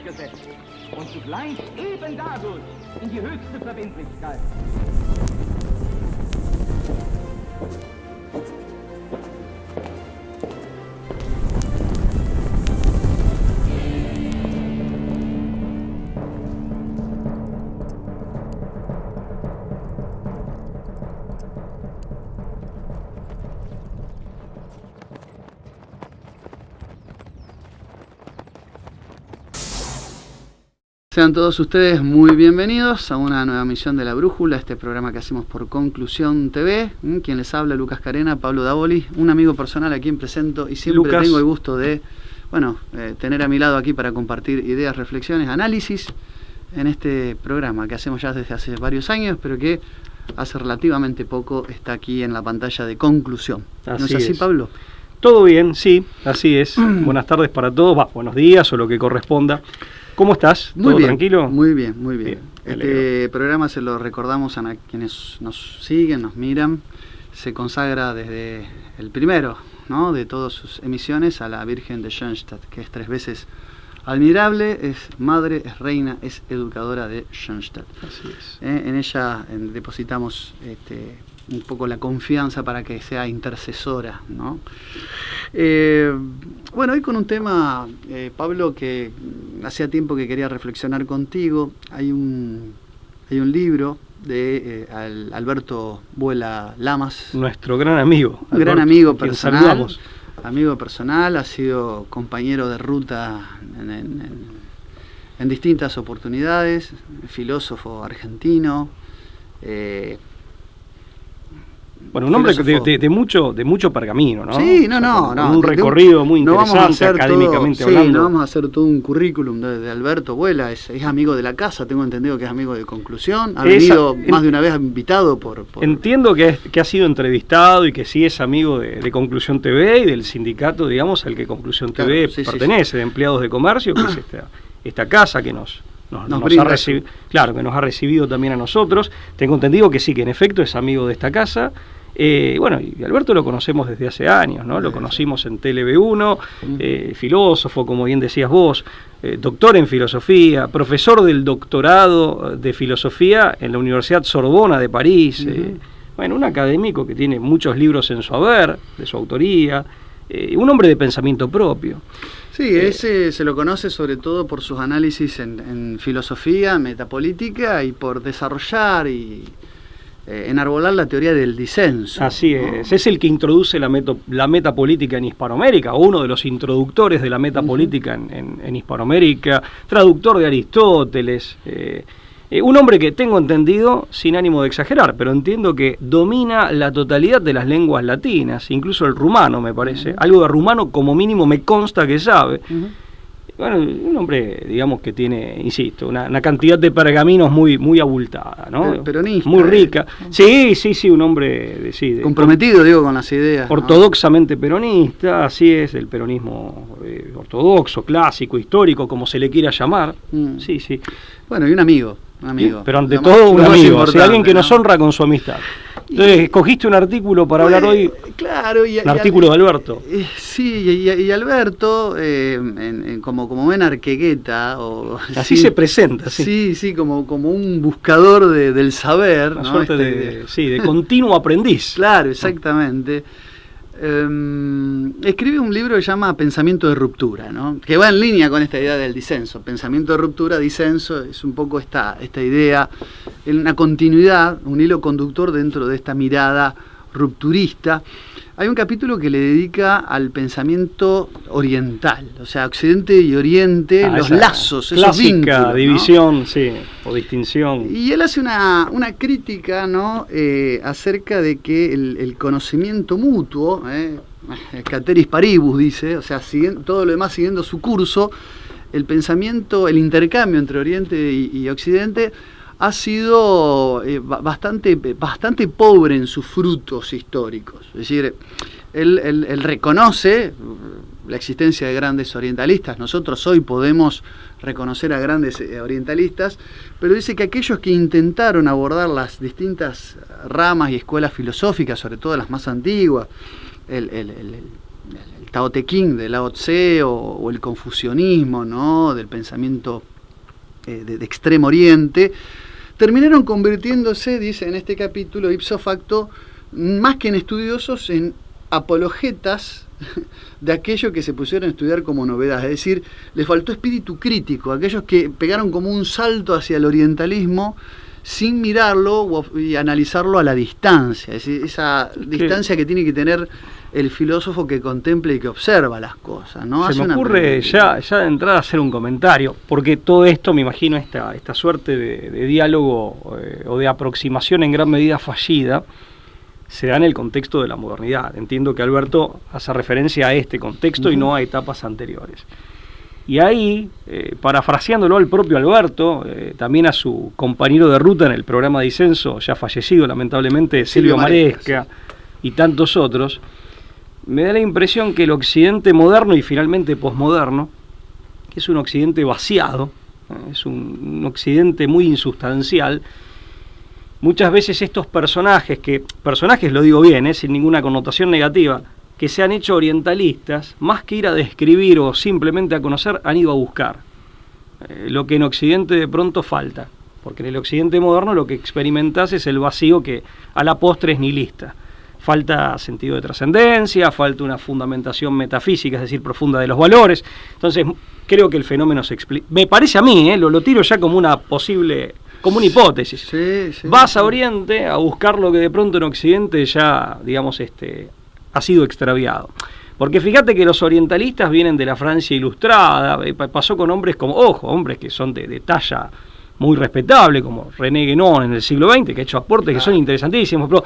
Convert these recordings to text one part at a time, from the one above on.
durchgesetzt und zugleich eben dadurch in die höchste Verbindlichkeit. Sean todos ustedes muy bienvenidos a una nueva emisión de La Brújula, este programa que hacemos por Conclusión TV. Quien les habla, Lucas Carena, Pablo Davoli, un amigo personal a quien presento y siempre Lucas. Tengo el gusto de tener a mi lado aquí para compartir ideas, reflexiones, análisis en este programa que hacemos ya desde hace varios años, pero que hace relativamente poco está aquí en la pantalla de Conclusión. ¿No es así, Pablo? Todo bien, sí, así es. Buenas tardes para todos, buenos días o lo que corresponda. ¿Cómo estás? Muy ¿Todo bien, tranquilo? Muy bien, muy bien. Bien, Este programa se lo recordamos a quienes nos siguen, nos miran. Se consagra desde el primero, ¿no?, de todas sus emisiones a la Virgen de Schoenstatt, que es 3 veces admirable, es madre, es reina, es educadora de Schoenstatt. Así es. En ella depositamos un poco la confianza para que sea intercesora, ¿no? Bueno, hoy con un tema, Pablo, que hacía tiempo que quería reflexionar contigo. Hay un libro de Alberto Buela Lamas. Nuestro gran amigo. Un gran Alberto, amigo quien personal. saludamos. Amigo personal, ha sido compañero de ruta en distintas oportunidades, filósofo argentino. Bueno, un hombre de mucho pergamino, ¿no? Sí, un recorrido muy interesante académicamente hablando. Sí, no vamos a hacer todo un currículum de Alberto Buela. Es amigo de la casa, tengo entendido que es amigo de Conclusión. Ha venido más de una vez invitado por... Entiendo que ha sido entrevistado y que sí es amigo de Conclusión TV y del sindicato, digamos, al que Conclusión TV pertenece, de empleados de comercio, que es esta casa que nos ha recibido, claro, que nos ha recibido también a nosotros. Tengo entendido que sí, que en efecto es amigo de esta casa. Bueno, y Alberto lo conocemos desde hace años, ¿no? Lo conocimos en TLB1, filósofo, como bien decías vos, doctor en filosofía, profesor del doctorado de filosofía en la Universidad Sorbona de París. Bueno, un académico que tiene muchos libros en su haber, de su autoría, un hombre de pensamiento propio. Sí, se lo conoce sobre todo por sus análisis en filosofía, metapolítica y por desarrollar y enarbolar la teoría del disenso. Así es, ¿no? Es el que introduce la metapolítica en Hispanoamérica, o uno de los introductores de la metapolítica en Hispanoamérica, traductor de Aristóteles. Un hombre que tengo entendido, sin ánimo de exagerar, pero entiendo que domina la totalidad de las lenguas latinas, incluso el rumano, me parece. Algo de rumano como mínimo me consta que sabe. Bueno, un hombre, digamos, que tiene, insisto, una cantidad de pergaminos muy abultada, ¿no? Peronista. Muy rica. Sí, un hombre comprometido, digo, con las ideas. Ortodoxamente peronista, así es, el peronismo ortodoxo, clásico, histórico, como se le quiera llamar. Sí. Bueno, y un amigo. Pero ante todo un amigo, alguien que nos honra con su amistad. Entonces, escogiste un artículo para hablar hoy. Claro, un artículo de Alberto. Sí, y Alberto, como buen arquegueta. Así se presenta. Sí, como un buscador del saber. Una suerte de continuo aprendiz. Claro, exactamente. Escribe un libro que se llama Pensamiento de Ruptura, ¿no? Que va en línea con esta idea del disenso. Pensamiento de ruptura, disenso, es un poco esta idea, una continuidad, un hilo conductor dentro de esta mirada rupturista. Hay un capítulo que le dedica al pensamiento oriental, o sea, Occidente y Oriente, los lazos, esos vínculos, clásica división, ¿no? O distinción. Y él hace una crítica, ¿no?, acerca de que el conocimiento mutuo, Cateris paribus dice, o sea, todo lo demás siguiendo su curso, el pensamiento, el intercambio entre Oriente y Occidente ha sido bastante pobre en sus frutos históricos. Es decir, él reconoce la existencia de grandes orientalistas. Nosotros hoy podemos reconocer a grandes orientalistas, pero dice que aquellos que intentaron abordar las distintas ramas y escuelas filosóficas, sobre todo las más antiguas, Tao Te Ching de Lao Tse o el confucianismo, ¿no? Del pensamiento de Extremo Oriente, terminaron convirtiéndose, dice en este capítulo, ipso facto, más que en estudiosos, en apologetas de aquello que se pusieron a estudiar como novedad. Es decir, les faltó espíritu crítico, aquellos que pegaron como un salto hacia el orientalismo sin mirarlo y analizarlo a la distancia, es decir, esa distancia que tiene que tener el filósofo que contempla y que observa las cosas, ¿no? Se me ocurre ya de entrada hacer un comentario, porque todo esto, me imagino, esta suerte de diálogo o de aproximación en gran medida fallida, se da en el contexto de la modernidad. Entiendo que Alberto hace referencia a este contexto y no a etapas anteriores. Y ahí, parafraseándolo al propio Alberto, también a su compañero de ruta en el programa Disenso, ya fallecido lamentablemente, Silvio Maresca, y tantos otros, me da la impresión que el occidente moderno y finalmente posmoderno, que es un occidente vaciado, es un occidente muy insustancial, muchas veces estos personajes lo digo bien, sin ninguna connotación negativa, que se han hecho orientalistas, más que ir a describir o simplemente a conocer, han ido a buscar lo que en Occidente de pronto falta, porque en el Occidente moderno lo que experimentás es el vacío que a la postre es nihilista. Falta sentido de trascendencia, falta una fundamentación metafísica, es decir, profunda de los valores. Entonces, creo que el fenómeno se explica. Me parece a mí, lo tiro ya como una posible, como una hipótesis. Sí, vas a Oriente a buscar lo que de pronto en Occidente ya, digamos, ha sido extraviado. Porque fíjate que los orientalistas vienen de la Francia ilustrada, pasó con hombres hombres que son de talla muy respetable, como René Guénon en el siglo XX, que ha hecho aportes que son interesantísimos, pero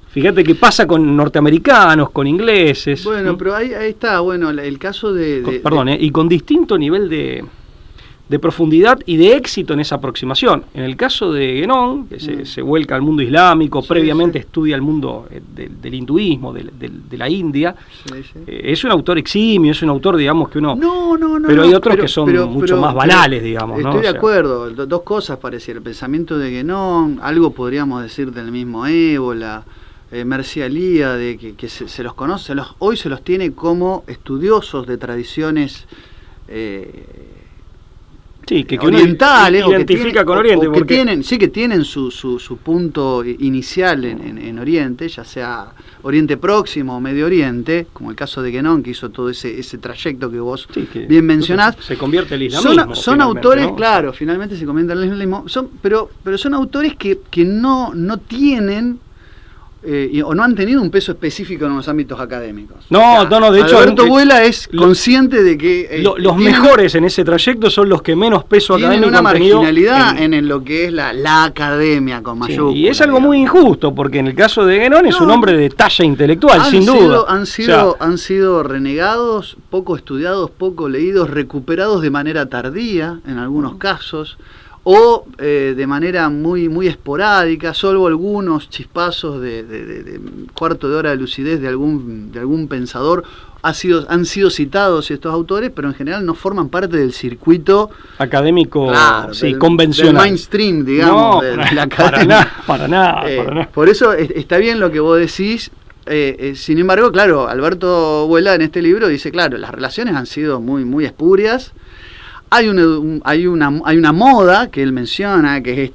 fíjate qué pasa con norteamericanos, con ingleses. Bueno, pero ahí está, bueno, el caso y con distinto nivel de profundidad y de éxito en esa aproximación. En el caso de Guénon, que se vuelca al mundo islámico, previamente estudia el mundo del hinduismo, de la India, es un autor eximio, es un autor, digamos, que uno... Pero hay otros que son mucho más banales, digamos. Estoy de acuerdo, dos cosas parecían. El pensamiento de Guénon, algo podríamos decir del mismo Ébola, Mercé Alía, de que se los conoce, hoy se los tiene como estudiosos de tradiciones... que orientales, identifica con Oriente, que tienen su punto inicial en Oriente, ya sea Oriente Próximo o Medio Oriente, como el caso de Guénon, que hizo todo ese trayecto que vos bien mencionás. Se convierte el islamismo. Son autores, ¿no? Claro, finalmente se convierte el islamismo, pero son autores que no tienen o no han tenido un peso específico en los ámbitos académicos. De hecho Alberto Vuela es consciente de que los mejores en ese trayecto son los que menos peso académico tienen una marginalidad en lo que es la academia con mayúsculas. Y es algo muy injusto, porque en el caso de Guénon es un hombre de talla intelectual, sin duda. Han sido renegados, poco estudiados, poco leídos, recuperados de manera tardía en algunos casos, o de manera muy esporádica, salvo algunos chispazos de cuarto de hora de lucidez de algún pensador. Han sido citados estos autores, pero en general no forman parte del circuito académico, convencional, del mainstream, digamos, de la academia. Para nada. Por eso está bien lo que vos decís. Sin embargo, claro, Alberto Vuela en este libro dice, claro, las relaciones han sido muy espurias. Hay una moda que él menciona, que es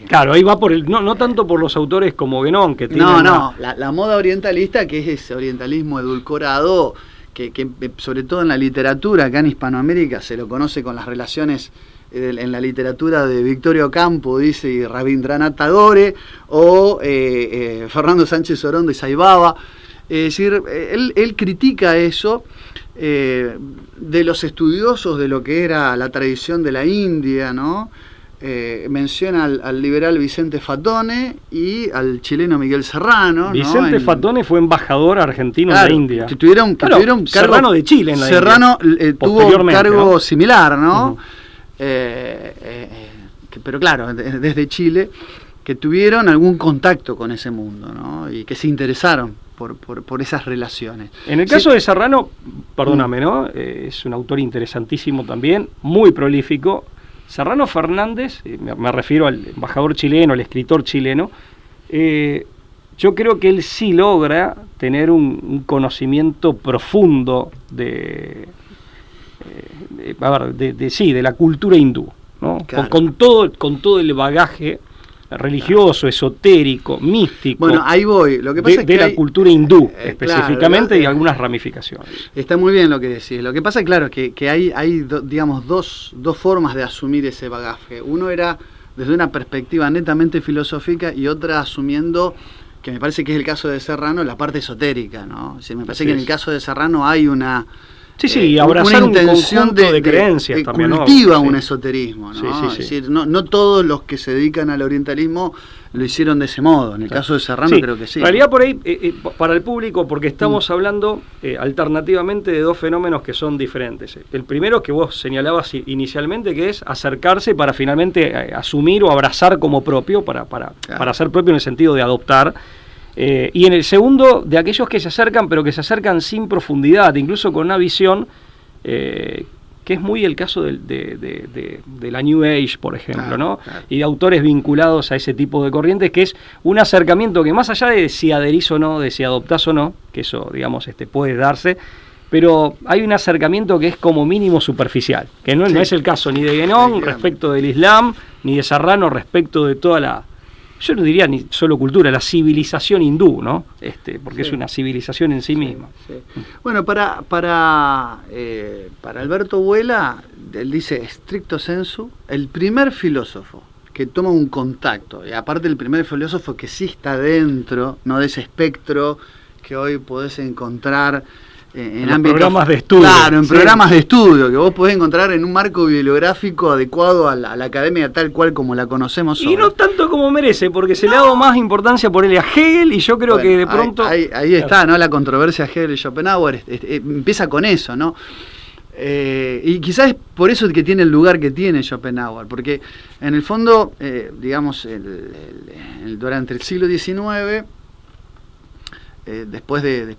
Claro, ahí va por no tanto por los autores como Guénon, que tienen... La moda orientalista, que es ese orientalismo edulcorado, que sobre todo en la literatura, acá en Hispanoamérica, se lo conoce con las relaciones en la literatura de Victorio Campo, dice, y Rabindranath Tagore, o Fernando Sánchez Orondo y Saibaba. Es decir, él critica eso, de los estudiosos de lo que era la tradición de la India, ¿no? Menciona al liberal Vicente Fatone y al chileno Miguel Serrano. Vicente Fatone fue embajador argentino en la India. Tuvieron cargo, Serrano de Chile en la Serrano India. Tuvo cargo similar, ¿no? Pero claro, desde Chile, que tuvieron algún contacto con ese mundo, ¿no? Y que se interesaron por esas relaciones. En el caso de Serrano, perdóname, ¿no? Es un autor interesantísimo también, muy prolífico. Serrano Fernández, me refiero al embajador chileno, al escritor chileno, yo creo que él sí logra tener un conocimiento profundo de la cultura hindú, ¿no? Claro. Con todo el bagaje religioso, esotérico, místico. Bueno, ahí voy. Lo que pasa es que la cultura hindú, específicamente, claro, y algunas ramificaciones. Está muy bien lo que decís. Lo que pasa, claro, que hay digamos, dos formas de asumir ese bagaje. Uno era desde una perspectiva netamente filosófica y otra asumiendo, que me parece que es el caso de Serrano, la parte esotérica, ¿no? O sea, me parece que en el caso de Serrano hay una... y abrazar una intención un conjunto de creencias también, cultiva, ¿no? un esoterismo, ¿no? Sí. Es decir, no todos los que se dedican al orientalismo lo hicieron de ese modo. En el caso de Serrano creo que sí. En realidad por ahí, para el público, porque estamos hablando alternativamente de dos fenómenos que son diferentes. El primero que vos señalabas inicialmente, que es acercarse para finalmente asumir o abrazar como propio, para ser propio en el sentido de adoptar. Y en el segundo, de aquellos que se acercan, pero que se acercan sin profundidad, incluso con una visión que es muy el caso de la New Age, por ejemplo, ¿no? Claro. Y de autores vinculados a ese tipo de corrientes, que es un acercamiento que más allá de si adherís o no, de si adoptás o no, que eso, digamos, puede darse, pero hay un acercamiento que es como mínimo superficial, que no es el caso ni de Guénon respecto del Islam, ni de Serrano respecto de toda la... Yo no diría ni solo cultura, la civilización hindú, ¿no? Porque es una civilización en sí misma. Sí. Bueno, para Alberto Vuela, él dice, stricto sensu, el primer filósofo que toma un contacto, y aparte el primer filósofo que sí está dentro, no de ese espectro que hoy podés encontrar en ámbitos, programas de estudio. Claro, en programas de estudio, que vos podés encontrar en un marco bibliográfico adecuado a la academia tal cual como la conocemos hoy. Y no tanto como merece, porque se le ha dado más importancia por él a Hegel, y yo creo que de pronto... Ahí está, ¿no? La controversia Hegel y Schopenhauer empieza con eso, ¿no? Y quizás es por eso que tiene el lugar que tiene Schopenhauer, porque en el fondo, digamos, durante el siglo XIX, después de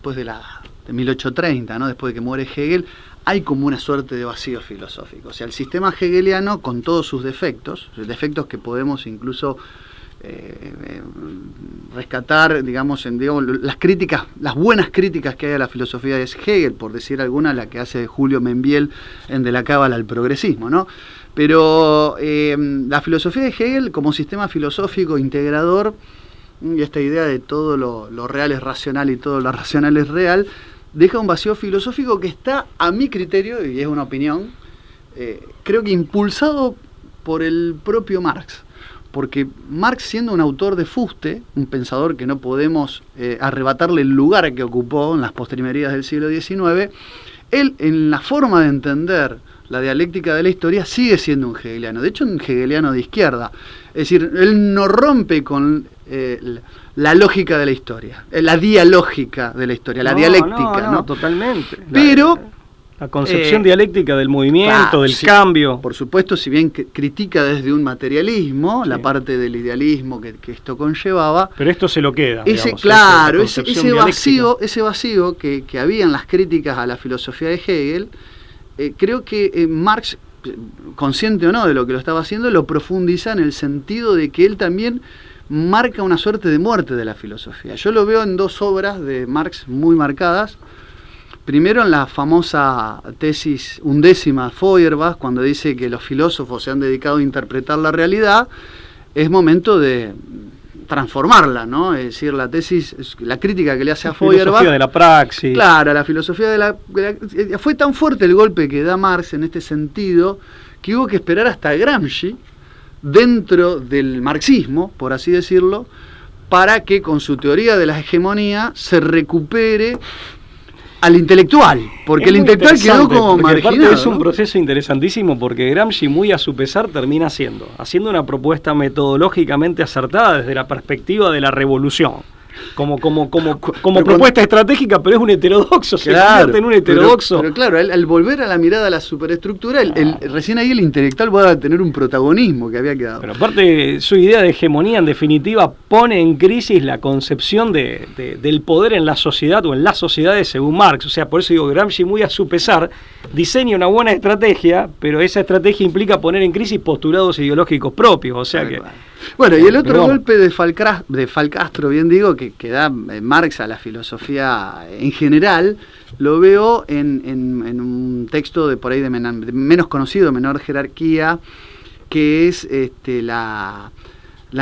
1830, ¿no? Después de que muere Hegel, hay como una suerte de vacío filosófico. O sea, el sistema hegeliano, con todos sus defectos que podemos incluso rescatar, digamos, las críticas, las buenas críticas que hay a la filosofía de Hegel, por decir alguna, la que hace Julio Membiel en De la Cábala al progresismo, ¿no? Pero la filosofía de Hegel como sistema filosófico integrador, y esta idea de todo lo real es racional y todo lo racional es real, deja un vacío filosófico que está, a mi criterio, y es una opinión, creo que impulsado por el propio Marx. Porque Marx, siendo un autor de fuste, un pensador que no podemos arrebatarle el lugar que ocupó en las postrimerías del siglo XIX, él, en la forma de entender la dialéctica de la historia, sigue siendo un hegeliano. De hecho, un hegeliano de izquierda. Es decir, él no rompe con la lógica de la historia, la dialógica de la historia, la dialéctica, ¿no? Totalmente. Pero la concepción dialéctica del movimiento, del cambio. Por supuesto, si bien critica desde un materialismo, la parte del idealismo que esto conllevaba. Pero esto se lo queda. Ese vacío que había en las críticas a la filosofía de Hegel, creo que Marx, consciente o no de lo que lo estaba haciendo, lo profundiza en el sentido de que él también marca una suerte de muerte de la filosofía. Yo lo veo en dos obras de Marx muy marcadas. Primero en la famosa tesis 11ª Feuerbach, cuando dice que los filósofos se han dedicado a interpretar la realidad, es momento de transformarla, ¿no? Es decir, la tesis, la crítica que le hace a Feuerbach... La filosofía de la praxis. Claro, la filosofía de la... Fue tan fuerte el golpe que da Marx en este sentido, que hubo que esperar hasta Gramsci, dentro del marxismo, por así decirlo, para que con su teoría de la hegemonía se recupere al intelectual, porque el intelectual quedó como marginado. Aparte es un proceso interesantísimo, porque Gramsci, muy a su pesar, termina haciendo una propuesta metodológicamente acertada desde la perspectiva de la revolución. Como propuesta estratégica, pero es un heterodoxo, se convierte en un heterodoxo. Pero claro, al volver a la mirada a la superestructura, recién ahí el intelectual va a tener un protagonismo que había quedado. Pero aparte, su idea de hegemonía, en definitiva, pone en crisis la concepción del poder en la sociedad o en las sociedades según Marx. O sea, por eso digo, Gramsci, muy a su pesar, diseña una buena estrategia, pero esa estrategia implica poner en crisis postulados ideológicos propios. O sea que Bueno, y el otro golpe de Falcastro, bien digo, que da Marx a la filosofía en general, lo veo en un texto de por ahí de menos conocido, menor jerarquía, que es la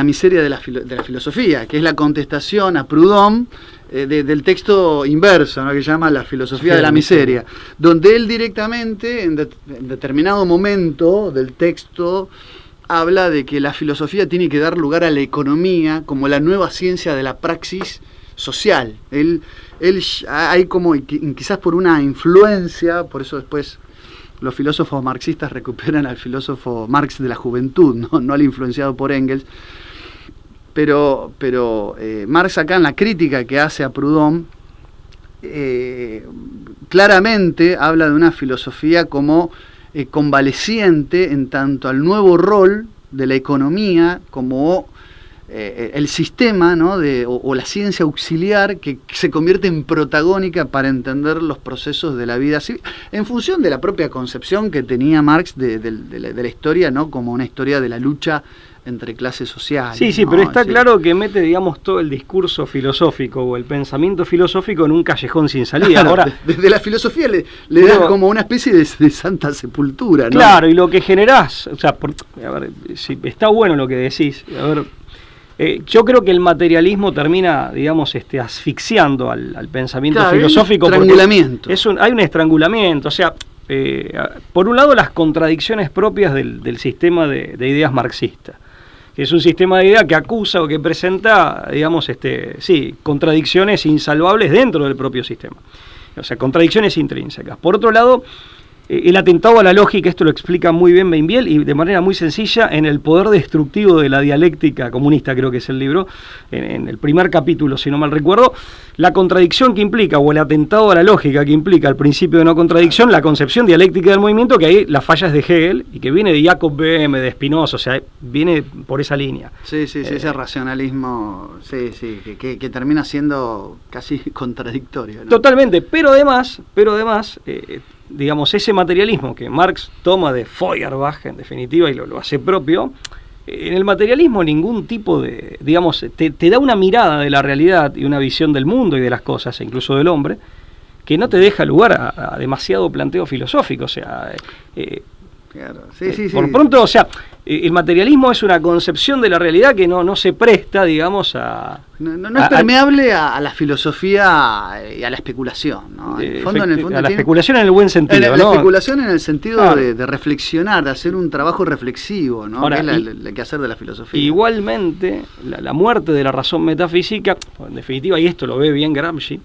miseria de la filosofía, que es la contestación a Proudhon del texto inverso, ¿no?, que llama La filosofía de la miseria, donde él directamente, en determinado momento del texto, habla de que la filosofía tiene que dar lugar a la economía como la nueva ciencia de la praxis social. Él hay como, quizás por una influencia, por eso después los filósofos marxistas recuperan al filósofo Marx de la juventud, no al influenciado por Engels, pero Marx acá en la crítica que hace a Proudhon claramente habla de una filosofía como convaleciente en tanto al nuevo rol de la economía como el sistema, ¿no?, o la ciencia auxiliar que se convierte en protagónica para entender los procesos de la vida civil, en función de la propia concepción que tenía Marx de la historia, ¿no?, como una historia de la lucha entre clases sociales. Sí, ¿no? pero está claro que mete, digamos, todo el discurso filosófico o el pensamiento filosófico en un callejón sin salida. Claro, ahora, desde la filosofía le da como una especie de santa sepultura, ¿no? Claro, y lo que generás, o sea, a ver, si está bueno lo que decís, a ver, yo creo que el materialismo termina, digamos, asfixiando al pensamiento filosófico. Hay un estrangulamiento. Hay un estrangulamiento, o sea, por un lado las contradicciones propias del sistema de ideas marxista, que es un sistema de ideas que acusa o que presenta, digamos, contradicciones insalvables dentro del propio sistema, o sea, contradicciones intrínsecas. Por otro lado, el atentado a la lógica, esto lo explica muy bien Beinviel y de manera muy sencilla en El poder destructivo de la dialéctica comunista, creo que es el libro, en el primer capítulo, si no mal recuerdo, la contradicción que implica, o el atentado a la lógica que implica el principio de no contradicción, la concepción dialéctica del movimiento, que ahí la falla es de Hegel y que viene de Jacob Böhme, de Spinoza, o sea, viene por esa línea. Sí, ese racionalismo, que termina siendo casi contradictorio, ¿no? Totalmente, pero además, digamos, ese materialismo que Marx toma de Feuerbach, en definitiva, y lo hace propio, en el materialismo ningún tipo de, digamos, te da una mirada de la realidad y una visión del mundo y de las cosas, e incluso del hombre, que no te deja lugar a demasiado planteo filosófico, o sea... Claro. Por pronto, o sea, el materialismo es una concepción de la realidad que no se presta, digamos, a... No es permeable a la filosofía y a la especulación, ¿no? En el fondo a la especulación en el buen sentido, ¿no? La especulación en el sentido de reflexionar, de hacer un trabajo reflexivo, ¿no? Ahora, que es el quehacer de la filosofía. Igualmente, la muerte de la razón metafísica, en definitiva, y esto lo ve bien Gramsci,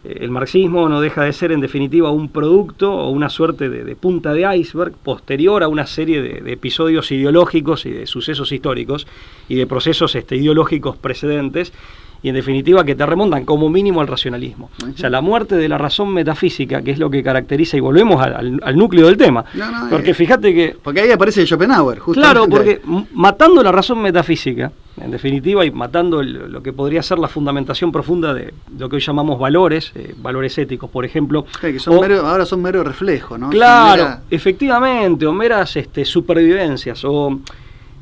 el marxismo no deja de ser en definitiva un producto o una suerte de punta de iceberg posterior a una serie de episodios ideológicos y de sucesos históricos y de procesos ideológicos precedentes, y en definitiva que te remontan como mínimo al racionalismo. O sea, la muerte de la razón metafísica, que es lo que caracteriza, y volvemos al núcleo del tema, porque fíjate que... Porque ahí aparece Schopenhauer, justamente. Claro, porque matando la razón metafísica, en definitiva, y matando lo que podría ser la fundamentación profunda de lo que hoy llamamos valores, valores éticos, por ejemplo. Que ahora son mero reflejo, ¿no? Claro, efectivamente, o meras supervivencias,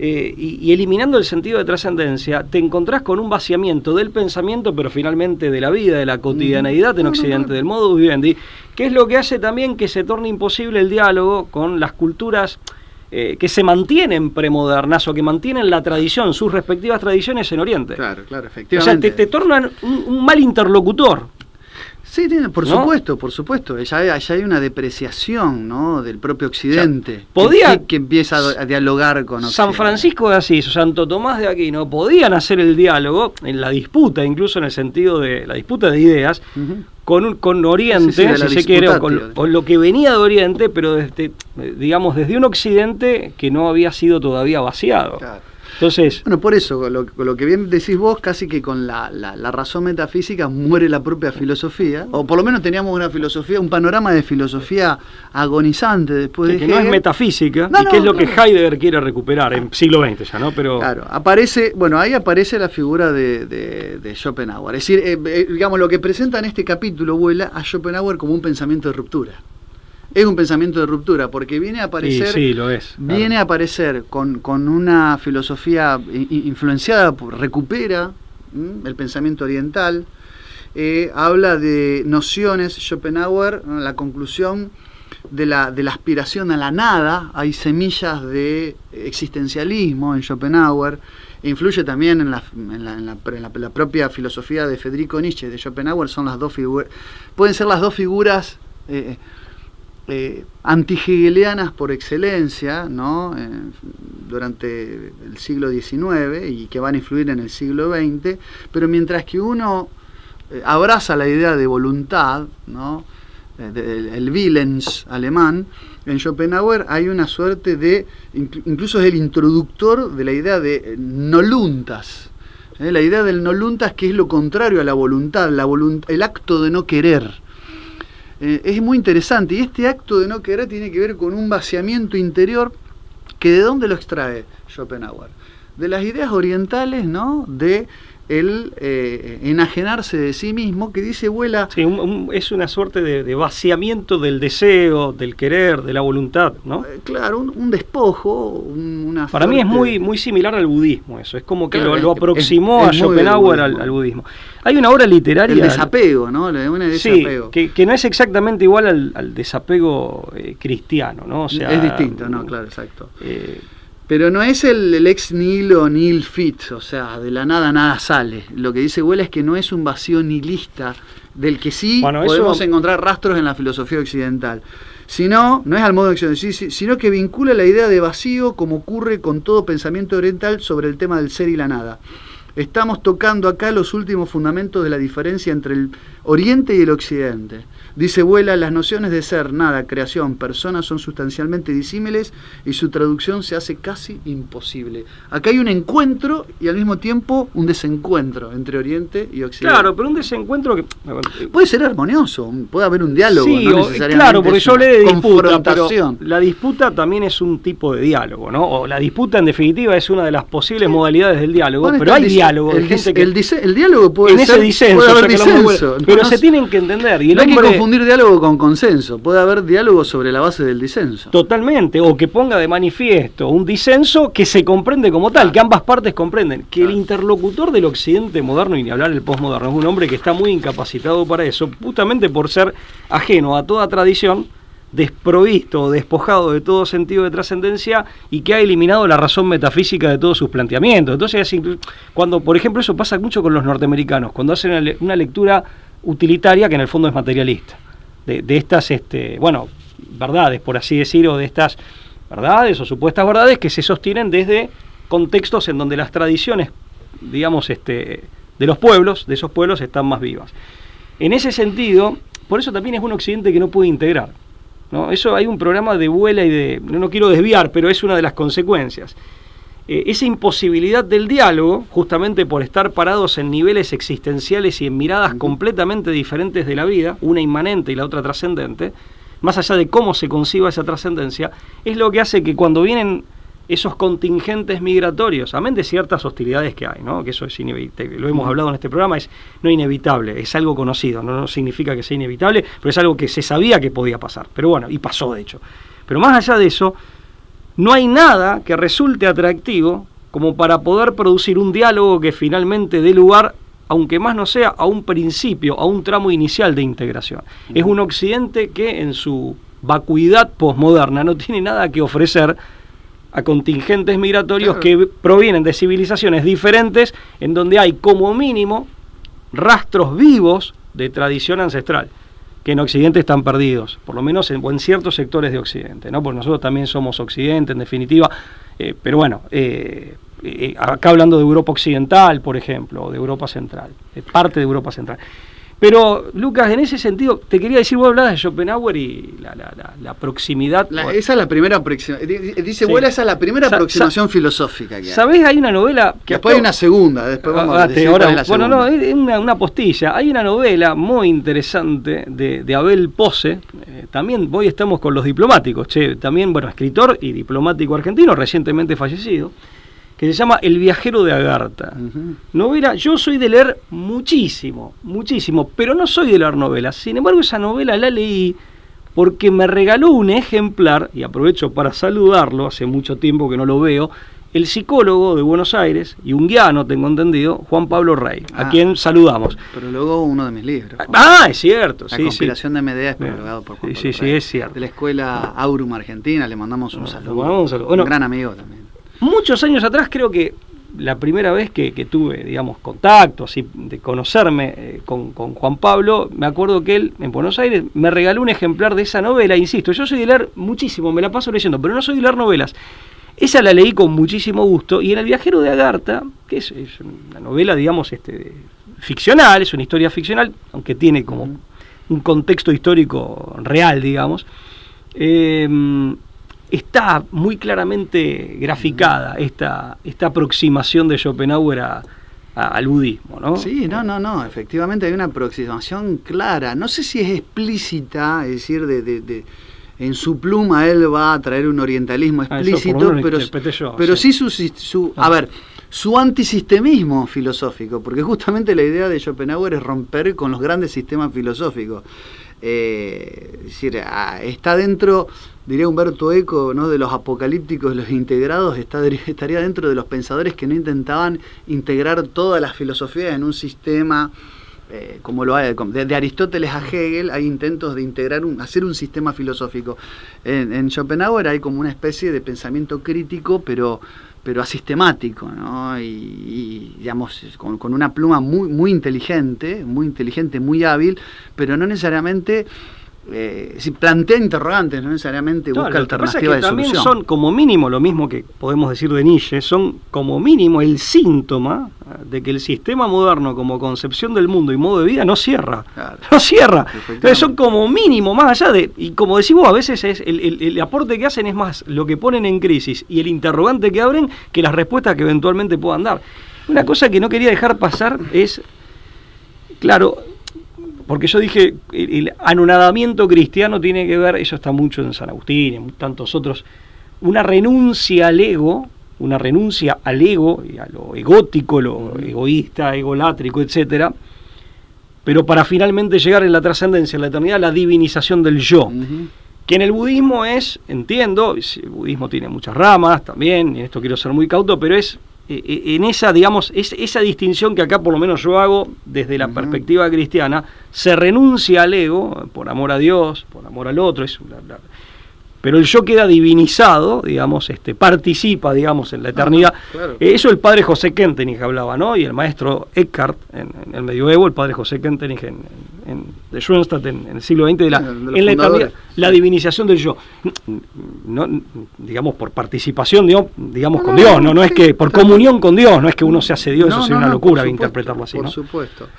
y eliminando el sentido de trascendencia, te encontrás con un vaciamiento del pensamiento, pero finalmente de la vida, de la cotidianeidad en Occidente, del modus vivendi, que es lo que hace también que se torne imposible el diálogo con las culturas que se mantienen premodernas o que mantienen la tradición, sus respectivas tradiciones en Oriente. Claro, efectivamente. O sea, te tornan un mal interlocutor. Sí, por supuesto. Ya hay una depreciación, ¿no?, del propio Occidente, o sea, que empieza a dialogar con Occidente. San Francisco de Asís o Santo Tomás de Aquino podían hacer el diálogo en la disputa, incluso en el sentido de la disputa de ideas, con Oriente, si se quiere, o con lo que venía de Oriente, pero digamos desde un Occidente que no había sido todavía vaciado. Claro. Entonces, bueno, por eso, lo que bien decís vos, casi que con la razón metafísica muere la propia filosofía, o por lo menos teníamos una filosofía, un panorama de filosofía agonizante después de Hegel. Que no es metafísica, que es lo que Heidegger quiere recuperar en siglo XX ya, ¿no? Pero claro, ahí aparece la figura de Schopenhauer. Es decir, digamos, lo que presenta en este capítulo vuela a Schopenhauer como un pensamiento de ruptura. es un pensamiento de ruptura, porque viene a aparecer, sí, lo es, claro. Viene a aparecer con una filosofía influenciada, recupera el pensamiento oriental, habla de nociones, Schopenhauer, la conclusión de la aspiración a la nada, hay semillas de existencialismo en Schopenhauer, influye también en la propia filosofía de Friedrich Nietzsche, de Schopenhauer, son las dos figuras, pueden ser las dos figuras anti-hegelianas por excelencia, ¿no? Durante el siglo XIX y que van a influir en el siglo XX, pero mientras que uno abraza la idea de voluntad, ¿no? El Willens alemán, en Schopenhauer hay una suerte de, incluso es el introductor de la idea de noluntas, la idea del noluntas, que es lo contrario a la voluntad, el acto de no querer. Es muy interesante, y este acto de no querer tiene que ver con un vaciamiento interior que ¿de dónde lo extrae Schopenhauer? De las ideas orientales, ¿no? De el enajenarse de sí mismo, que dice Vuela... Sí, es una suerte de vaciamiento del deseo, del querer, de la voluntad, ¿no? Claro, un despojo, Para mí es muy similar al budismo eso, es como que claro, lo aproximó a Schopenhauer al budismo. Hay una obra literaria... El desapego, ¿no? Una de desapego. Sí, que no es exactamente igual al desapego cristiano, ¿no? O sea, es distinto, ¿no? Claro, exacto. Pero no es el ex nihilo nihil fit, o sea, de la nada sale. Lo que dice Vuela es que no es un vacío nihilista, del que sí podemos encontrar rastros en la filosofía occidental. Sino, no es al modo occidental, sino que vincula la idea de vacío, como ocurre con todo pensamiento oriental, sobre el tema del ser y la nada. Estamos tocando acá los últimos fundamentos de la diferencia entre el Oriente y el Occidente. Dice Vuela, las nociones de ser, nada, creación, persona son sustancialmente disímiles y su traducción se hace casi imposible. Acá hay un encuentro y al mismo tiempo un desencuentro entre Oriente y Occidente. Claro, pero un desencuentro que... puede ser armonioso, puede haber un diálogo, sí, no necesariamente claro, porque yo hablé de disputa, pero confrontación. La disputa también es un tipo de diálogo, ¿no? O la disputa en definitiva es una de las posibles modalidades del diálogo, bueno, pero hay diálogo. El diálogo puede en ser... ese disenso, puede haber disenso, pero se tienen que entender. Y el no hay hombre, que confundir diálogo con consenso, puede haber diálogo sobre la base del disenso. Totalmente, o que ponga de manifiesto un disenso que se comprende como tal, que ambas partes comprenden, que el interlocutor del occidente moderno, y ni hablar el posmoderno, es un hombre que está muy incapacitado para eso, justamente por ser ajeno a toda tradición, desprovisto o despojado de todo sentido de trascendencia y que ha eliminado la razón metafísica de todos sus planteamientos. Entonces, cuando, por ejemplo, eso pasa mucho con los norteamericanos, cuando hacen una lectura utilitaria que en el fondo es materialista, de estas, verdades, por así decirlo, de estas verdades o supuestas verdades que se sostienen desde contextos en donde las tradiciones, digamos, de los pueblos, de esos pueblos, están más vivas. En ese sentido, por eso también es un occidente que no puede integrar, ¿no? Eso hay un programa de Vuela y no quiero desviar, pero es una de las consecuencias. Esa imposibilidad del diálogo, justamente por estar parados en niveles existenciales y en miradas completamente diferentes de la vida, una inmanente y la otra trascendente, más allá de cómo se conciba esa trascendencia, es lo que hace que cuando vienen esos contingentes migratorios, amén de ciertas hostilidades que hay, ¿no? Que eso es inevitable, lo hemos hablado en este programa, es no inevitable, es algo conocido, no significa que sea inevitable, pero es algo que se sabía que podía pasar, pero bueno, y pasó de hecho. Pero más allá de eso, no hay nada que resulte atractivo como para poder producir un diálogo que finalmente dé lugar, aunque más no sea, a un principio, a un tramo inicial de integración. Es un occidente que en su vacuidad posmoderna no tiene nada que ofrecer a contingentes migratorios que provienen de civilizaciones diferentes, en donde hay como mínimo rastros vivos de tradición ancestral, que en Occidente están perdidos, por lo menos en ciertos sectores de Occidente, ¿no? Porque nosotros también somos Occidente, en definitiva, pero bueno, acá hablando de Europa Occidental, por ejemplo, o de Europa Central, parte de Europa Central. Pero, Lucas, en ese sentido, te quería decir, vos hablabas de Schopenhauer y la proximidad. Esa es la primera aproximación. Dice Vuela, esa es la primera aproximación filosófica que hay. ¿Sabés? Hay una novela que después hay una segunda, después vamos a decir cuál es la segunda. Bueno, no, es una postilla. Hay una novela muy interesante de Abel Pose. También hoy estamos con los diplomáticos. También, escritor y diplomático argentino, recientemente fallecido, que se llama El viajero de Agartha. Novela, yo soy de leer muchísimo, pero no soy de leer novelas. Sin embargo, esa novela la leí porque me regaló un ejemplar, y aprovecho para saludarlo, hace mucho tiempo que no lo veo, el psicólogo de Buenos Aires, y unguiano, tengo entendido, Juan Pablo Rey, a quien saludamos. Pero luego uno de mis libros. Es cierto. La conspiración de Medea es prologado por Juan Pablo Rey. Es cierto. De la escuela Aurum Argentina, le mandamos un saludo. Bueno, un gran amigo también. Muchos años atrás, creo que la primera vez que tuve, digamos, contacto, así, de conocerme con Juan Pablo, me acuerdo que él, en Buenos Aires, me regaló un ejemplar de esa novela. Insisto, yo soy de leer muchísimo, me la paso leyendo, pero no soy de leer novelas. Esa la leí con muchísimo gusto, y en El viajero de Agartha, que es una novela, digamos, ficcional, es una historia ficcional, aunque tiene como un contexto histórico real, digamos, está muy claramente graficada esta aproximación de Schopenhauer al budismo, ¿no? Sí, no, efectivamente hay una aproximación clara, no sé si es explícita, es decir, en su pluma él va a traer un orientalismo explícito, pero sí su antisistemismo filosófico, porque justamente la idea de Schopenhauer es romper con los grandes sistemas filosóficos. Es decir, está dentro, diría Humberto Eco, ¿no?, de los apocalípticos, los integrados, estaría dentro de los pensadores que no intentaban integrar todas las filosofías en un sistema. Como lo hay, de Aristóteles a Hegel hay intentos de integrar, hacer un sistema filosófico. En Schopenhauer hay como una especie de pensamiento crítico, pero asistemático, ¿no? Y digamos, con una pluma muy inteligente, muy hábil, pero no necesariamente si plantea interrogantes, no necesariamente busca alternativas de también solución. Son como mínimo, lo mismo que podemos decir de Nietzsche, son como mínimo el síntoma de que el sistema moderno como concepción del mundo y modo de vida no cierra. Claro. No cierra. Entonces son como mínimo, más allá de, y como decís vos, a veces es el aporte que hacen es más lo que ponen en crisis y el interrogante que abren que las respuestas que eventualmente puedan dar. Una cosa que no quería dejar pasar es, claro, porque yo dije, el anonadamiento cristiano tiene que ver, eso está mucho en San Agustín, en tantos otros, una renuncia al ego y a lo egótico, lo egoísta, egolátrico, etcétera, pero para finalmente llegar en la trascendencia, en la eternidad, a la divinización del yo. Que en el budismo entiendo, el budismo tiene muchas ramas también, y en esto quiero ser muy cauto, pero es en esa, digamos, esa distinción que acá por lo menos yo hago desde la perspectiva cristiana, se renuncia al ego por amor a Dios, por amor al otro, pero el yo queda divinizado, digamos, participa, digamos, en la eternidad. Claro. Eso el padre José Kentenich hablaba, ¿no? Y el maestro Eckhart en el medioevo, el padre José Kentenich de Schoenstatt en el siglo XX, en la eternidad, la divinización del yo. No, digamos, por participación, digamos, con Dios, no es que por comunión con Dios, no es que uno se hace Dios, eso sería una locura interpretarlo así, ¿no? Por supuesto.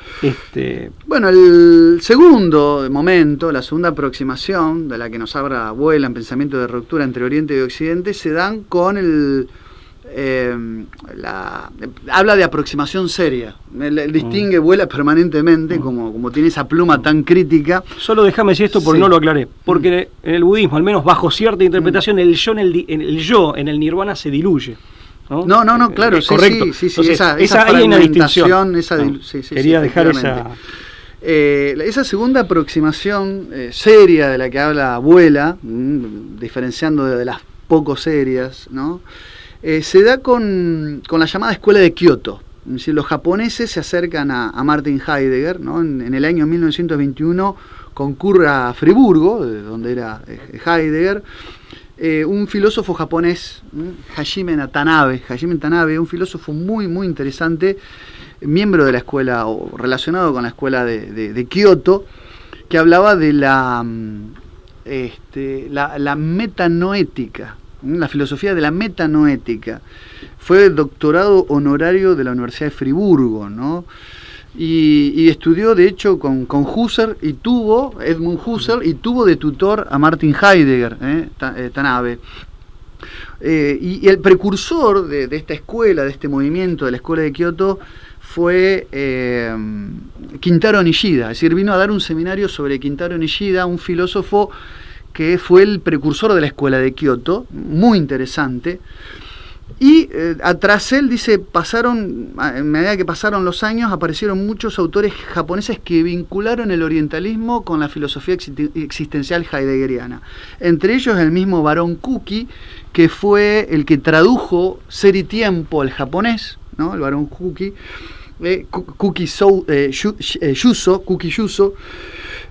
Bueno, el segundo momento, la segunda aproximación de la que nos vuela en pensamiento de ruptura entre Oriente y Occidente, se dan con habla de aproximación seria, distingue, vuela permanentemente, como tiene esa pluma tan crítica. Solo déjame decir esto porque no lo aclaré, porque en el budismo, al menos bajo cierta interpretación, el yo en el nirvana se diluye. No, claro, correcto. Sí, entonces, esa hay una distinción. Quería dejar esa. Esa segunda aproximación seria de la que habla Vuela, diferenciando de las poco serias, ¿no? Se da con la llamada Escuela de Kioto. Es decir, los japoneses se acercan a Martin Heidegger, ¿no? En el año 1921 concurre a Friburgo, de donde era Heidegger, un filósofo japonés, Hajime Tanabe, un filósofo muy interesante, miembro de la escuela, o relacionado con la escuela de Kioto, que hablaba de la metanoética, la filosofía de la metanoética. Fue doctorado honorario de la Universidad de Friburgo, ¿no? Y estudió, de hecho, con Husserl, y Edmund Husserl, y tuvo de tutor a Martin Heidegger, Tanabe. Y el precursor de esta escuela, de este movimiento de la escuela de Kioto, fue Kintaro Nishida. Es decir, vino a dar un seminario sobre Kintaro Nishida, un filósofo que fue el precursor de la escuela de Kioto, muy interesante. Y tras él, dice, en medida que pasaron los años, aparecieron muchos autores japoneses que vincularon el orientalismo con la filosofía existencial heideggeriana. Entre ellos el mismo Barón Kuki, que fue el que tradujo Ser y Tiempo al japonés, ¿no? El Barón Kuki, Kuki Yuso,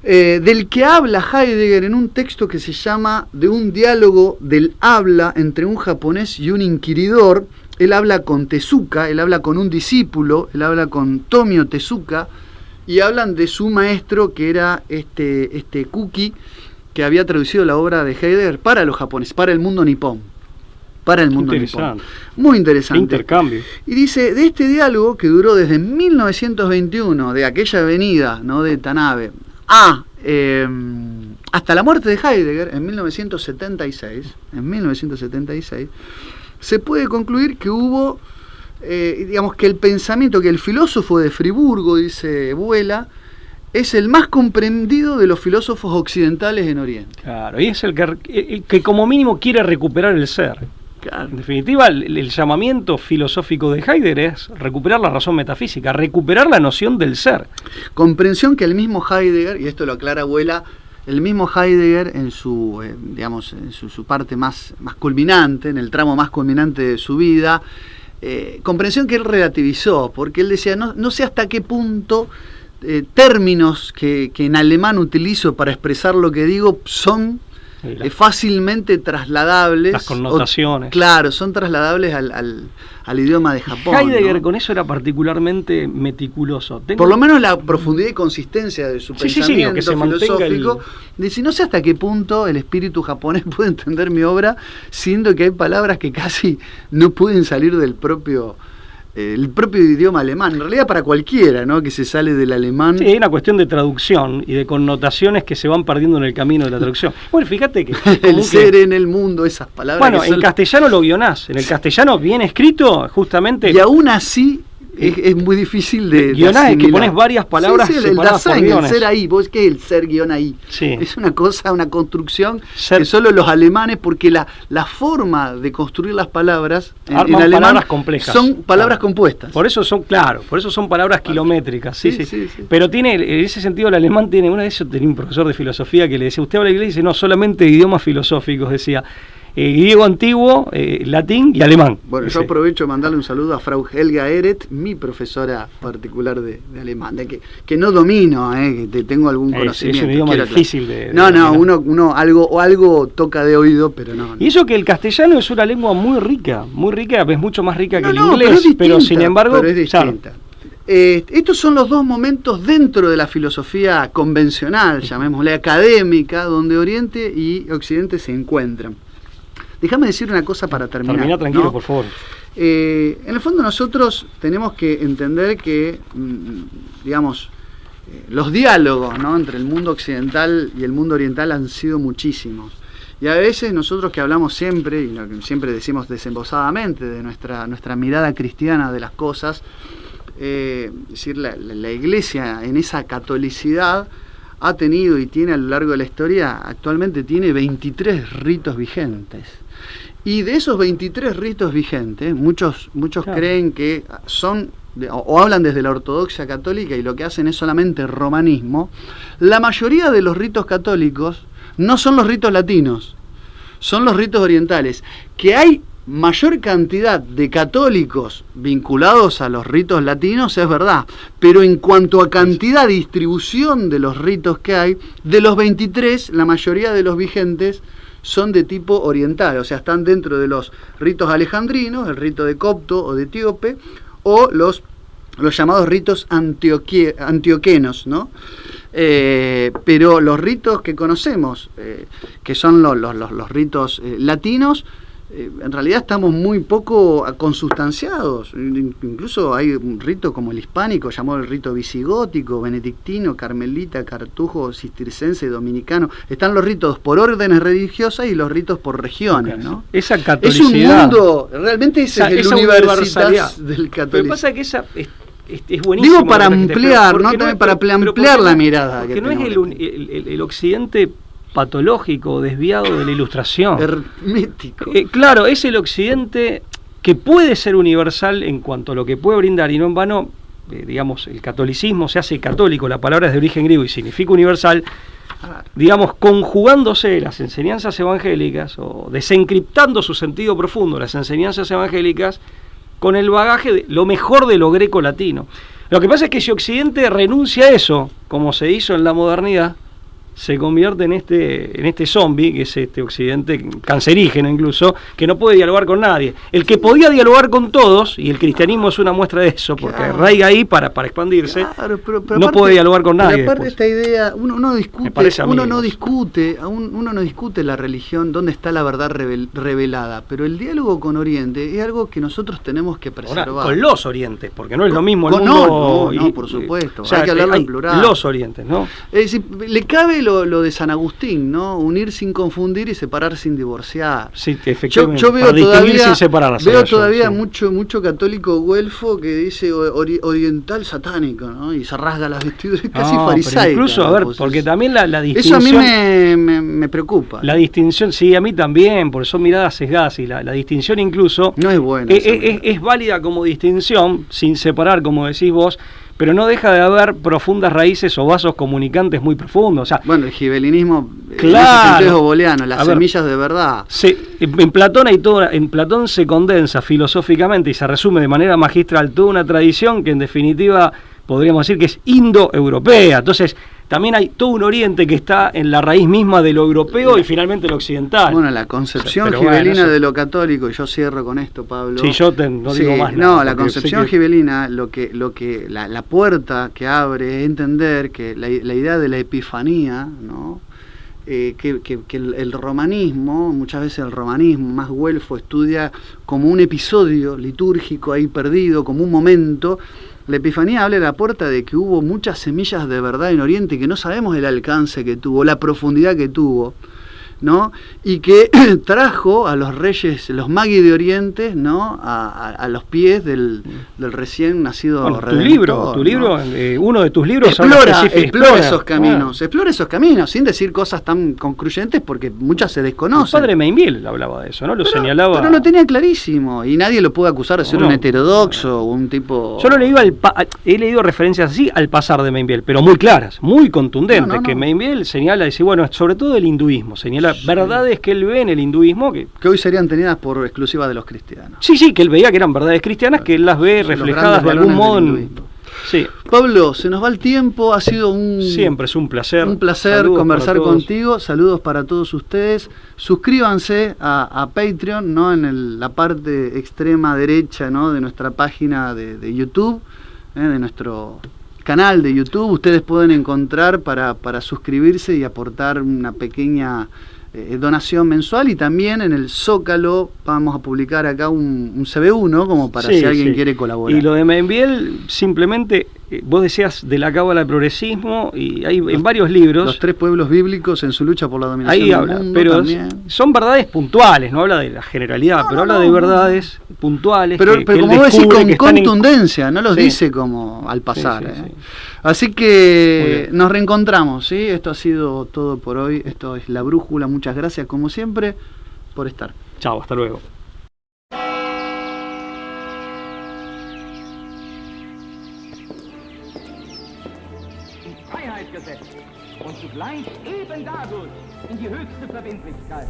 del que habla Heidegger en un texto que se llama De un diálogo del habla entre un japonés y un inquiridor. Él habla con Tezuka, él habla con un discípulo, él habla con Tomio Tezuka, y hablan de su maestro, que era este Kuki, que había traducido la obra de Heidegger para los japoneses, para el mundo nipón. Para el mundo nipón. Muy interesante. Intercambio. Y dice, de este diálogo que duró desde 1921, de aquella avenida, ¿no?, de Tanabe, hasta la muerte de Heidegger en 1976, se puede concluir que hubo, digamos, que el pensamiento, que el filósofo de Friburgo, dice Vuela, es el más comprendido de los filósofos occidentales en Oriente. Claro, y es el que como mínimo quiere recuperar el ser. Claro. En definitiva, el llamamiento filosófico de Heidegger es recuperar la razón metafísica, recuperar la noción del ser. Comprensión que el mismo Heidegger, y esto lo aclara Vuela, el mismo Heidegger en su, digamos, en su parte más culminante, en el tramo más culminante de su vida, comprensión que él relativizó, porque él decía, no sé hasta qué punto términos que en alemán utilizo para expresar lo que digo son fácilmente trasladables. Las connotaciones. Claro, son trasladables al idioma de Japón. Heidegger, ¿no?, con con eso era particularmente meticuloso. Por lo menos la profundidad y consistencia de su pensamiento que se filosófico. Dice, no sé hasta qué punto el espíritu japonés puede entender mi obra, siendo que hay palabras que casi no pueden salir del propio idioma alemán, en realidad para cualquiera, ¿no?, que se sale del alemán. Sí, es una cuestión de traducción y de connotaciones que se van perdiendo en el camino de la traducción. Bueno, fíjate que el ser en el mundo, esas palabras. Bueno, en castellano lo guionás, en el castellano bien escrito, justamente. Y aún así es muy difícil de guionás, es que pones varias palabras separadas por guiones. El ser ahí, vos, ¿qué es el ser guión ahí? Sí. Es una cosa, una construcción que solo los alemanes, porque la forma de construir las palabras en alemán palabras complejas. Son palabras compuestas. Por eso son palabras kilométricas. Sí. Pero tiene, en ese sentido, el alemán tiene, una vez yo tenía un profesor de filosofía que le decía, ¿usted habla inglés? Y dice, no, solamente idiomas filosóficos, decía. Griego antiguo, latín y alemán. Bueno, yo aprovecho de mandarle un saludo a Frau Helga Eret, mi profesora particular de alemán, que no domino, que tengo algún conocimiento. Es un idioma difícil de uno algo toca de oído, pero no. Y eso que el castellano es una lengua muy rica, es mucho más rica que el inglés, pero sin embargo... Pero es distinta. Estos son los dos momentos dentro de la filosofía convencional, llamémosle académica, donde Oriente y Occidente se encuentran. Déjame decir una cosa para terminar. Termina tranquilo, ¿no? Por favor. En el fondo nosotros tenemos que entender que, digamos, los diálogos, ¿no?, entre el mundo occidental y el mundo oriental han sido muchísimos. Y a veces nosotros que hablamos siempre, y lo que siempre decimos desembosadamente, de nuestra mirada cristiana de las cosas, es decir, la Iglesia en esa catolicidad ha tenido y tiene a lo largo de la historia, actualmente tiene 23 ritos vigentes. Y de esos 23 ritos vigentes, muchos claro, creen que son, o hablan desde la ortodoxia católica y lo que hacen es solamente romanismo. La mayoría de los ritos católicos no son los ritos latinos, son los ritos orientales. Que hay mayor cantidad de católicos vinculados a los ritos latinos es verdad, pero en cuanto a cantidad y distribución de los ritos que hay, de los 23, la mayoría de los vigentes son de tipo oriental, o sea, están dentro de los ritos alejandrinos, el rito de Copto o de Etíope, o los llamados ritos antioquenos, ¿no? Pero los ritos que conocemos, que son los ritos latinos, en realidad estamos muy poco consustanciados. Incluso hay un rito como el hispánico, llamado el rito visigótico, benedictino, carmelita, cartujo, cisterciense, dominicano. Están los ritos por órdenes religiosas y los ritos por regiones, ¿no? Esa catolicidad. Es un mundo, realmente ese es el universalidad del catolicismo. Lo que pasa es que esa es buenísimo. Digo para ampliar, ¿no? También para ampliar la mirada. Porque no es el occidente patológico, desviado de la ilustración. Hermético. Claro, es el occidente que puede ser universal en cuanto a lo que puede brindar, y no en vano, digamos, el catolicismo se hace católico, la palabra es de origen griego y significa universal, digamos, conjugándose las enseñanzas evangélicas o desencriptando su sentido profundo, las enseñanzas evangélicas, con el bagaje de lo mejor de lo greco-latino. Lo que pasa es que si Occidente renuncia a eso, como se hizo en la modernidad, se convierte en este zombie, que es este Occidente cancerígeno incluso, que no puede dialogar con nadie. El que podía dialogar con todos, y el cristianismo es una muestra de eso, porque arraiga ahí para expandirse, pero no aparte, puede dialogar con nadie. Pero aparte después. esta idea, uno no discute la religión, dónde está la verdad revelada, pero el diálogo con Oriente es algo que nosotros tenemos que preservar. Ahora, con los orientes, porque no es lo mismo el mundo. No, por supuesto, o sea, hay que hablarlo en plural. Los orientes, ¿no? Es decir, le cabe lo de San Agustín, ¿no? Unir sin confundir y separar sin divorciar. Sí, efectivamente. Yo veo todavía, sin separar, sí, mucho católico güelfo que dice oriental satánico, ¿no? Y se rasga las vestiduras, casi farisaica. Incluso, a ver, porque también la distinción... Eso a mí me preocupa. La distinción, sí, a mí también, porque son miradas sesgadas, y la distinción incluso... No es buena. Es válida como distinción, sin separar, como decís vos, pero no deja de haber profundas raíces o vasos comunicantes muy profundos. O sea, bueno, el gibelinismo, claro, es booleano, las semillas de verdad. En Platón se condensa filosóficamente y se resume de manera magistral toda una tradición que en definitiva podríamos decir que es indoeuropea. Entonces, también hay todo un oriente que está en la raíz misma de lo europeo y finalmente lo occidental. Bueno, la concepción gibelina de lo católico, y yo cierro con esto, Pablo. Sí, yo no digo más nada. No, la concepción gibelina, la puerta que abre es entender que la idea de la epifanía, ¿no? Que el romanismo, muchas veces el romanismo más güelfo estudia como un episodio litúrgico ahí perdido, como un momento. La Epifanía habla de la puerta de que hubo muchas semillas de verdad en Oriente que no sabemos el alcance que tuvo, la profundidad que tuvo, ¿no? Y que trajo a los reyes, los magui de Oriente, ¿no? A los pies del recién nacido Redentor. Tu libro, uno de tus libros explora esos caminos, explora esos caminos, sin decir cosas tan concluyentes porque muchas se desconocen. El padre Mainville hablaba de eso, ¿no? Señalaba. Pero lo tenía clarísimo y nadie lo puede acusar de ser un heterodoxo o un tipo. Yo no he leído referencias así al pasar de Mainville, pero muy claras, muy contundentes, que Mainville señala, dice, bueno, sobre todo el hinduismo, señala verdades que él ve en el hinduismo que hoy serían tenidas por exclusiva de los cristianos. Sí, que él veía que eran verdades cristianas, que él las ve reflejadas de algún modo en... Sí. Pablo, se nos va el tiempo, ha sido siempre es un placer. Un placer conversar contigo. Saludos para todos ustedes. Suscríbanse a Patreon, ¿no? En la parte extrema derecha, ¿no? De nuestra página de YouTube, de nuestro canal de YouTube. Ustedes pueden encontrar para suscribirse y aportar una pequeña donación mensual, y también en el Zócalo vamos a publicar acá un CBU, ¿no? Como para si alguien quiere colaborar. Y lo de Mainville, simplemente, vos decías de la cábala del progresismo, y hay en varios libros. Los 3 pueblos bíblicos en su lucha por la dominación ahí del habla, mundo. Pero también son verdades puntuales, no habla de la generalidad, pero habla de verdades puntuales. Pero como vos decís, con contundencia, no los dice como al pasar. Sí. Así que nos reencontramos, ¿sí? Esto ha sido todo por hoy. Esto es La Brújula. Muchas gracias, como siempre, por estar. Chao, hasta luego. Freiheitsgesetz und zugleich eben dadurch in die höchste Verbindlichkeit.